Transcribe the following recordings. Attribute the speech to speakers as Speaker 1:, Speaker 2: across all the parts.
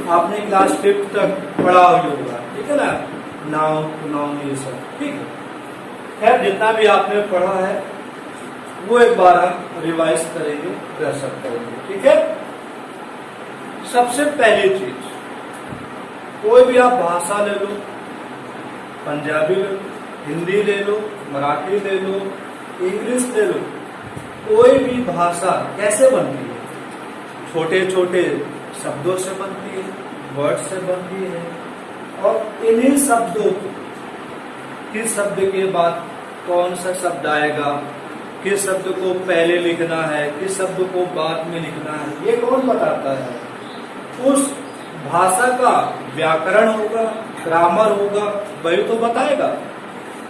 Speaker 1: आपने क्लास 5 तक पढ़ा होगा, ठीक है ना, नाउन प्रोनाउन ये सब, ठीक है। खैर जितना भी आपने पढ़ा है वो एक बार हम रिवाइज करेंगे, ब्रशअप करेंगे, ठीक है। सबसे पहली चीज, कोई भी आप भाषा ले लो, पंजाबी ले लो, हिंदी ले लो, मराठी ले लो, इंग्लिश ले लो, कोई भी भाषा कैसे बनती है? छोटे छोटे शब्दों से बनती है, वर्ड से बनती है, और इन्हीं शब्दों किस शब्द के बाद कौन सा शब्द आएगा, किस शब्द को पहले लिखना है, किस शब्द को बाद में लिखना है, ये कौन बताता है? उस भाषा का व्याकरण होगा, ग्रामर होगा, वही तो बताएगा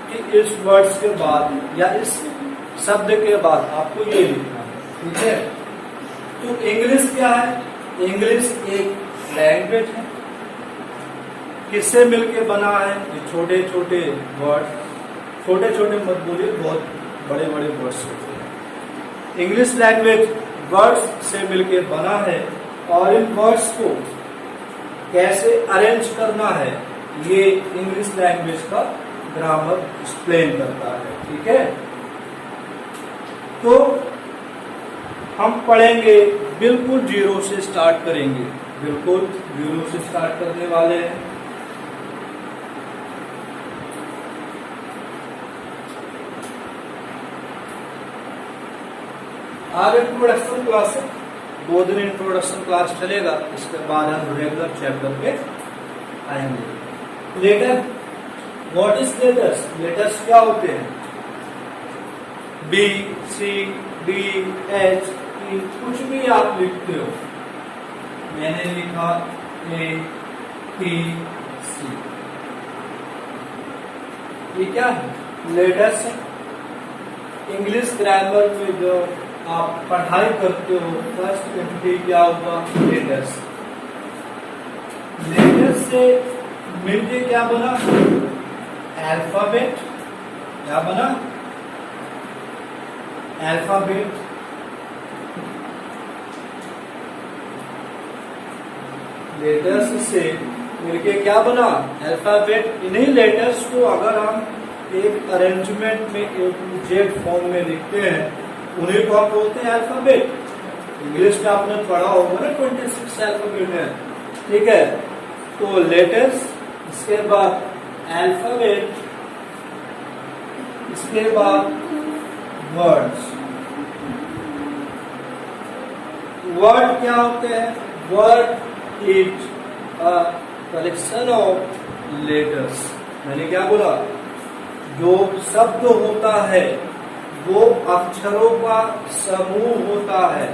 Speaker 1: कि इस वर्ड्स के बाद या इस शब्द के बाद आपको ये लिखना है, ठीक है। तो इंग्लिश क्या है? इंग्लिश एक लैंग्वेज है, किससे मिलके बना है? ये छोटे छोटे वर्ड, छोटे छोटे मत बोलिए, बहुत बड़े बड़े वर्ड्स होते हैं। इंग्लिश लैंग्वेज वर्ड्स से मिलके बना है, और इन वर्ड्स को कैसे अरेंज करना है ये इंग्लिश लैंग्वेज का ग्रामर एक्सप्लेन करता है, ठीक है। तो हम पढ़ेंगे, बिल्कुल जीरो से स्टार्ट करेंगे, बिल्कुल जीरो से स्टार्ट करने वाले हैं। आज इंट्रोडक्शन क्लास है, 2 दिन इंट्रोडक्शन क्लास चलेगा, इसके बाद हम रेगुलर चैप्टर पे आएंगे। Letter, what is letters? Letters क्या होते हैं? B, C, D, H, E, कुछ भी आप लिखते हो, मैंने लिखा ए, टी, सी, ये क्या है? लेटर्स है। इंग्लिश ग्रामर में जो आप पढ़ाई करते हो, फर्स्ट एंट्री क्या होगा? लेटर्स। लेटर्स से मिलके क्या बना? अल्फाबेट। क्या बना? अल्फाबेट। लेटर्स से मिलके क्या बना? अल्फाबेट। इन्हीं लेटर्स को अगर हम एक अरेंजमेंट में A to Z फॉर्म में लिखते हैं, उन्हीं को आप बोलते हैं अल्फाबेट। इंग्लिश में आपने पढ़ा होगा ना 26 अल्फाबेट है, ठीक है। तो लेटर्स, इसके बाद अल्फाबेट, इसके बाद वर्ड्स। वर्ड क्या होते हैं? Word is a collection of letters. मैंने क्या बोला? जो शब्द होता है वो अक्षरों का समूह होता है,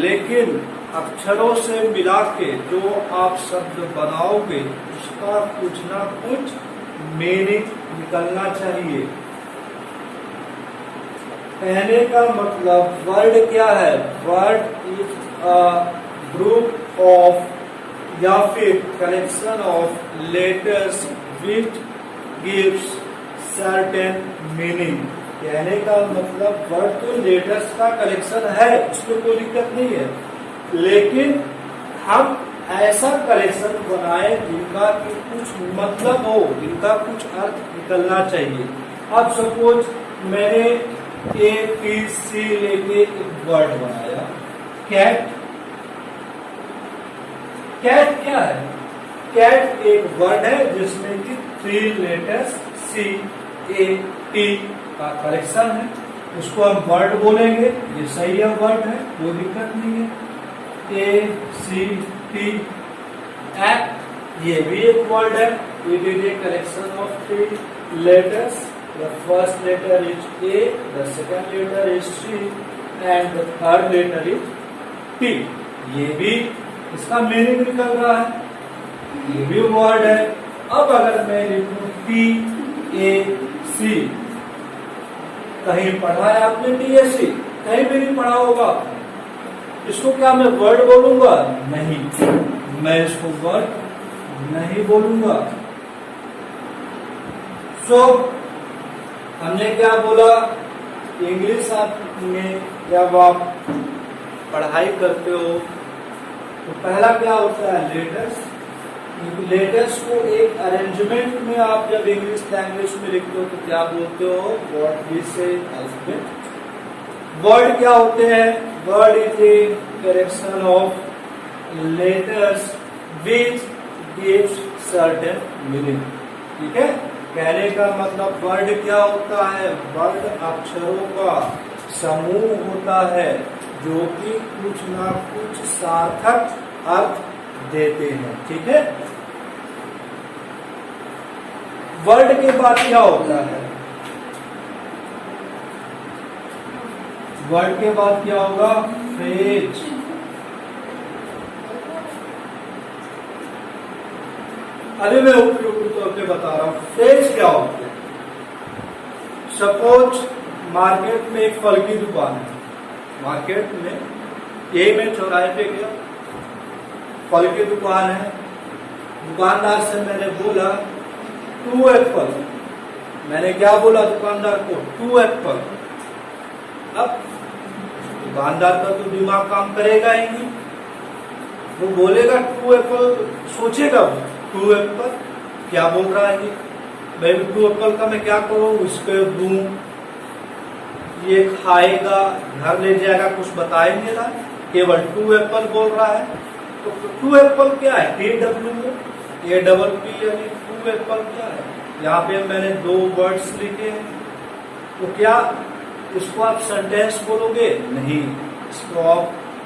Speaker 1: लेकिन अक्षरों से मिला के जो आप शब्द बनाओगे उसका कुछ ना कुछ मीनिंग निकलना चाहिए। कहने का मतलब वर्ड क्या है? Word is a group of या फिर collection of letters which gives certain meaning. कहने का मतलब वर्ड तो लेटर्स का कलेक्शन है, इसमें कोई दिक्कत नहीं है, लेकिन हम ऐसा कलेक्शन बनाए जिनका कि कुछ मतलब हो, जिनका कुछ अर्थ निकलना चाहिए। अब सपोज मैंने ए बी सी लेके एक वर्ड बनाया, कैट। कैट क्या है? कैट एक वर्ड है जिसमें कि 3 लेटर्स सी ए टी का कलेक्शन है, उसको हम वर्ड बोलेंगे। ये सही है, वर्ड है, कोई दिक्कत नहीं है। ए सी टी एक्ट, ये भी एक वर्ड है। It is a collection of 3 letters. The first letter is A, the second letter is C and the third letter is T. ये भी इसका मीनिंग निकल रहा है, ये भी वर्ड है। अब अगर मैं लिखूं टी ए सी, कहीं पढ़ा है आपने टी ए सी? कहीं भी नहीं पढ़ा होगा। इसको क्या मैं वर्ड बोलूंगा? नहीं, मैं इसको वर्ड नहीं बोलूंगा। सो हमने क्या बोला? इंग्लिश में जब आप पढ़ाई करते हो तो पहला क्या होता है लेटर्स। लेटर्स को एक अरेंजमेंट में आप जब इंग्लिश लैंग्वेज में लिखते हो तो क्या बोलते हो, व्हाट वी से अल्फाबेट। वर्ड क्या होते हैं, word is a collection of letters which gives certain meaning. ठीक है, कहने का मतलब वर्ड क्या होता है, वर्ड अक्षरों का समूह होता है जो कि कुछ ना कुछ सार्थक अर्थ देते हैं। ठीक है, वर्ड के बाद क्या होता है, वर्ड के बाद क्या होगा, फ्रेज। अभी मैं उपयुक्त तौर पे बता रहा हूं फ्रेज क्या होते हैं। सपोज मार्केट में एक फल की दुकान है, मार्केट में यही मैं चौराहे पे गया, फल की दुकान है, दुकानदार से मैंने बोला 2 एप्पल। मैंने क्या बोला दुकानदार को, 2 एप्पल। अब दुकानदार का तो दिमाग काम करेगा ही नहीं, वो बोलेगा 2 एप्पल, सोचेगा 2 एप्पल क्या बोल रहा है ये, भाई 2 एप्पल का मैं क्या करूं, इसको दूं, ये खाएगा घर ले जाएगा, कुछ बता ही नहीं रहा, केवल 2 एप्पल बोल रहा है। तो 2 एप्पल क्या है, TWO APP यानी 2 एप्पल क्या है। यहाँ पे मैंने 2 वर्ड्स लिखे हैं, तो क्या इसको आप सेंटेंस बोलोगे, नहीं। इसको आप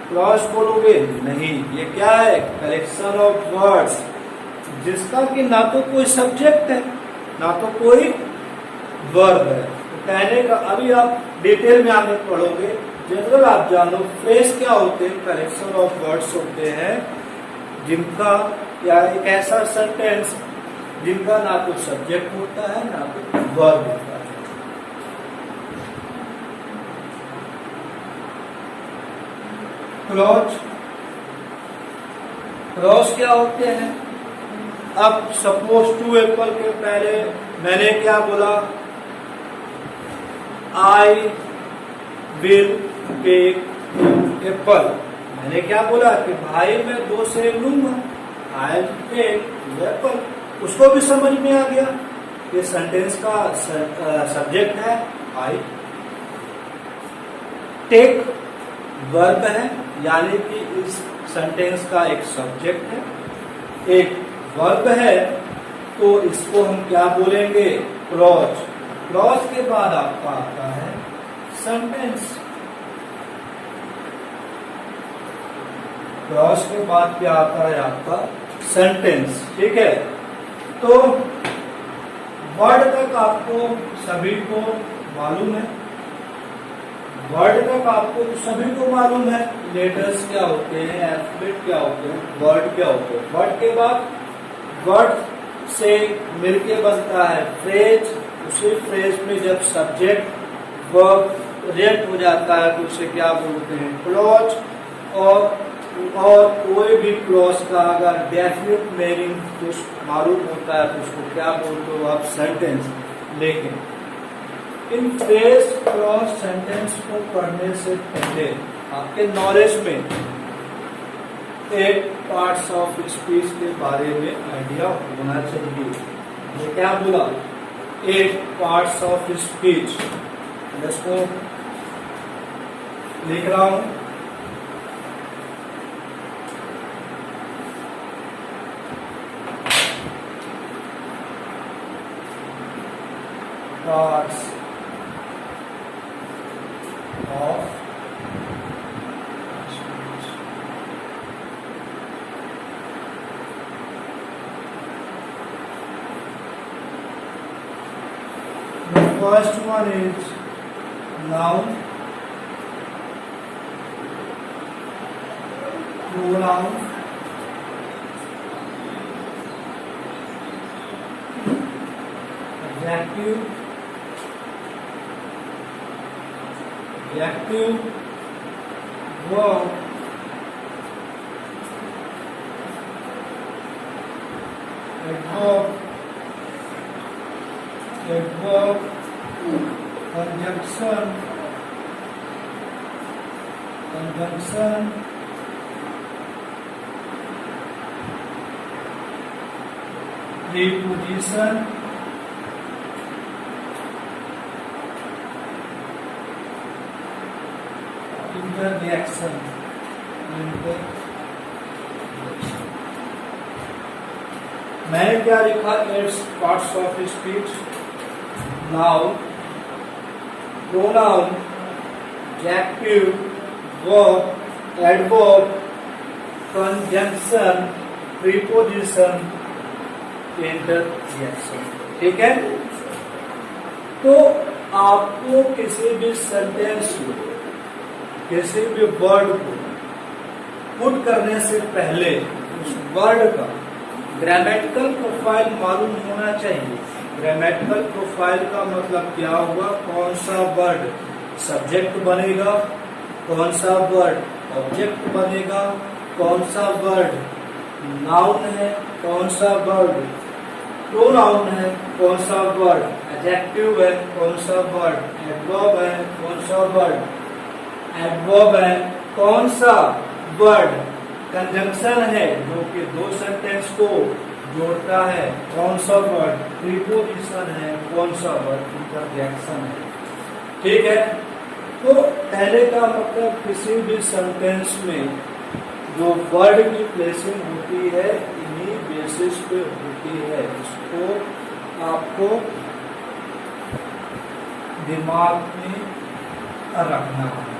Speaker 1: क्लॉज बोलोगे, नहीं। ये क्या है, कलेक्शन ऑफ वर्ड्स जिसका कि ना तो कोई सब्जेक्ट है ना तो कोई वर्ब है। तो कहने का अभी आप डिटेल में आगे पढ़ोगे, जनरल आप जानो फ्रेज क्या होते हैं, कलेक्शन ऑफ वर्ड्स होते हैं जिनका या एक ऐसा सेंटेंस जिनका ना तो सब्जेक्ट होता है ना तो वर्ब होता है। क्लॉज, क्लॉज क्या होते हैं। अब सपोज 2 एप्पल के पहले मैंने क्या बोला, आई विल टेक एप्पल। मैंने क्या बोला कि भाई मैं 2 सेब लूंगा, आई विल टेक एप्पल। उसको भी समझ में आ गया कि सेंटेंस का सब्जेक्ट है आई, टेक वर्ब है यानी कि इस सेंटेंस का एक सब्जेक्ट है, एक वर्ब है, तो इसको हम क्या बोलेंगे, क्लॉज। क्लॉज के बाद आपका आता है सेंटेंस। क्लॉज के बाद क्या आता है आपका, सेंटेंस। ठीक है, तो वर्ड तक आपको सभी को मालूम है, वर्ड तक आपको सभी को मालूम है लेटर्स क्या होते हैं, अल्फाबेट क्या होते हैं, वर्ड क्या होते हैं। वर्ड के बाद वर्ड से मिलके बनता है फ्रेज। उसी फ्रेज में जब सब्जेक्ट वर्ब रिएक्ट हो जाता है तो उसे क्या बोलते हैं, क्लॉज। और कोई भी क्लॉज का अगर डेफिनेट मीनिंग कुछ मालूम होता है तो उसको क्या बोलते हो आप, सेंटेंस। लेकिन इन फ्रेज क्लॉज सेंटेंस को पढ़ने से पहले आपके नॉलेज में 8 पार्ट्स ऑफ स्पीच के बारे में आइडिया होना चाहिए। ये क्या बोला, 8 पार्ट्स ऑफ स्पीच। इसको लिख रहा हूं, parts of speech. The first one is noun, pronoun, adjective, verb, adverb, conjunction, preposition interjection मैंने क्या लिखा? Its parts of speech. Now pronoun, adjective, verb, adverb, conjunction, preposition, interjection. ठीक है। तो आपको किसी भी सेंटेंस को, किसी भी वर्ड को पुट करने से पहले उस वर्ड का ग्रामेटिकल प्रोफाइल मालूम होना चाहिए। ग्रामेटिकल प्रोफाइल का मतलब क्या हुआ? कौन सा वर्ड सब्जेक्ट बनेगा, कौन सा वर्ड ऑब्जेक्ट बनेगा, कौन सा वर्ड नाउन है, कौन सा वर्ड प्रोनाउन है, कौन सा वर्ड एडजेक्टिव है, कौन सा वर्ड एडवर्ब है, कौन सा वर्ड एडवर्ब है, कौन सा वर्ड कंजंक्शन है जो कि दो सेंटेंस को जोड़ता है, कौन सा वर्ड प्रीपोजिशन है, कौन सा वर्ड इंटरजेक्शन है। ठीक है। तो पहले का मतलब किसी भी सेंटेंस में जो वर्ड की प्लेसिंग होती है इन्हीं बेसिस पे होती है। इसको आपको दिमाग में रखना है।